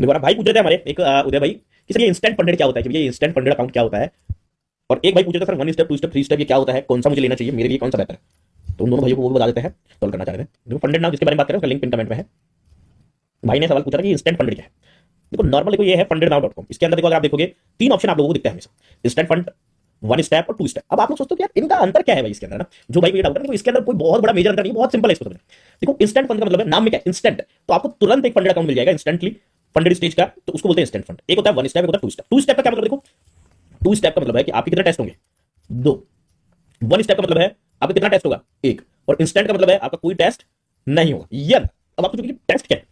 देखो ना भाई पूछ रहे थे हमारे एक उदय भाई कि सर ये इंस्टेंट फंडेड क्या होता है, कि ये इंस्टेंट फंडेड अकाउंट क्या होता है। और एक भाई पूछ रहे थे सर 1 स्टेप 2 स्टेप 3 स्टेप ये क्या होता है, कौन सा मुझे लेना चाहिए, मेरे लिए कौन सा बेहतर है। तो उन दोनों भाइयों को वो भी बता देते हैं, सॉल्व करना चाह रहे थे। देखो फंडेड नाउ जिसके बारे में बात करें उसका लिंक पिन कमेंट में है। भाई ने सवाल पूछा था कि इंस्टेंट फंडेड क्या है। देखो नॉर्मल देखो ये है fundednow.com, इसके अंदर देखो अगर आप देखोगे 3 ऑप्शन आप लोगों को दिखते हैं हमेशा, इंस्टेंट फंड, 1 स्टेप और 2 स्टेप। अब आप लोग सोचते हो कि यार इनका अंतर क्या है भाई इसके अंदर ना, जो भाई ये डाउट है कि इसके अंदर कोई बहुत बड़ा मेजर अंतर नहीं, बहुत सिंपल है इसको समझना। देखो इंस्टेंट फंड का मतलब है, नाम में क्या इंस्टेंट, तो आपको तुरंत एक फंडेड अकाउंट मिल जाएगा इंस्टेंटली फंडेड स्टेज का, तो उसको बोलते हैं इंस्टेंट फंड। एक होता है 1 स्टेप, एक होता है 2 स्टेप। 2 स्टेप का क्या मतलब, देखो 2 स्टेप का मतलब है कि आपके कितने टेस्ट होंगे, 2। 1 स्टेप का मतलब है आपका कितना टेस्ट होगा, 1। और इंस्टेंट का मतलब है आपका कोई टेस्ट नहीं होगा। ये अब आपको टेस्ट क्या है,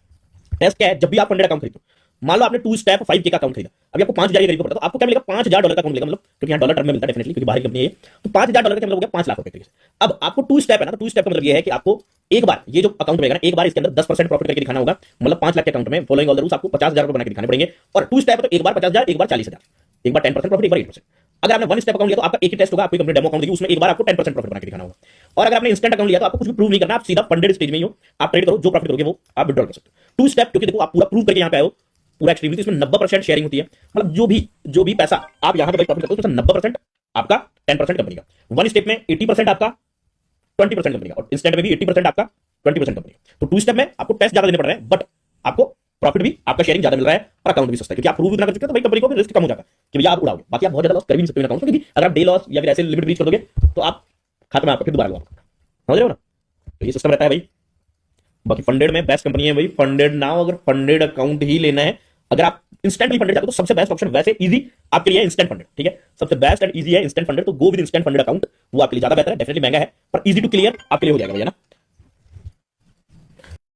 टेस्ट क्या है, जब भी आप फंडेड अकाउंट खरीदो, मान लो आपने 2 स्टेप 5K का अकाउंट खरीदा, अभी आपको 5,000 खरीदना पड़ता, तो आपको क्या मिलेगा, $5,000 का अकाउंट मिलेगा, मतलब क्योंकि यहाँ डॉलर टर्म में मिलता है डेफिनेटली, क्योंकि बाहर की कंपनी है। तो $5,000 का मतलब हो गया 5 लाख रुपए तरीके से। अब आपको 2 स्टेप है ना, तो 2 स्टेप का मतलब ये है कि आपको एक बार ये जो अकाउंट रहेगा ना, एक बार इसके अंदर 10% प्रॉफिट करके दिखाना होगा, मतलब 5 लाख के अकाउंट में फॉलोइंग ऑल द रूल्स आपको 50,000 रुपए बना के दिखाने पड़ेंगे। और 2 स्टेप है तो एक बार 50,000, एक बार 40,000, एक बार 10% प्रॉफिट, एक बार 8%। अगर आपने 1 स्टेप अकाउंट लिया तो आपका एक ही टेस्ट होगा, आपको कंपनी डेमो अकाउंट देगी, उसमें एक बार आपको 10% प्रॉफिट बना के दिखाना होगा। और अगर आपने इंस्टेंट अकाउंट लिया तो आपको कुछ भी प्रूव नहीं करना, आप सीधा फंडेड स्टेज में ही हो, आप ट्रेड करो, जो प्रॉफिट करोगे वो आप विड्रॉल कर सकते हो। 2 स्टेप क्योंकि देखो आप पूरा प्रूव करके यहाँ पे आए हो, पूरा एक्सट्रीमली, इसमें 90% शेयरिंग होती है, मतलब जो भी पैसा आप यहां पे प्रॉफिट करते हो उसमें 90% आपका, 10% कंपनी का। 1 स्टेप में 80% आपका, 20% कंपनी का, और इंस्टेंट में भी 80% आपका, 20% कंपनी का। तो 2 स्टेप में आपको टेस्ट ज्यादा देने पड़ रहे हैं, बट आपको प्रॉफिट भी, आपका शेयरिंग ज्यादा मिल रहा है और अकाउंट भी सस्ता है, क्योंकि आप प्रूव इतना कर चुके हैं तो भाई कंपनी को भी रिस्क कम हो जाता है कि भैया आप उड़ाओगे। बाकी आप बहुत ज्यादा लॉस कर भी नहीं सकते अकाउंट, क्योंकि अगर आप डे लॉस या फिर ऐसे लिमिट रीच कर दोगे तो आप खत्म है आपका, फिर दोबारा लॉस, समझ रहे हो ना। तो ये सिस्टम रहता है भाई। बाकी फंडेड में बेस्ट कंपनी है भाई फंडेड नाउ, अगर फंडेड अकाउंट ही लेना है, अगर आप इंस्टेंटली फंडेड चाहते हो तो सबसे बेस्ट ऑप्शन वैसे इजी आपके लिए इंस्टेंट फंडेड, ठीक है, सबसे बेस्ट एंड इजी है इंस्टेंट फंडेड, तो go with instant funded account, वो आपके लिए ज्यादा बेहतर है, डेफिनेटली महंगा है पर इजी टू क्लियर आपके लिए हो जाएगा भैया ना।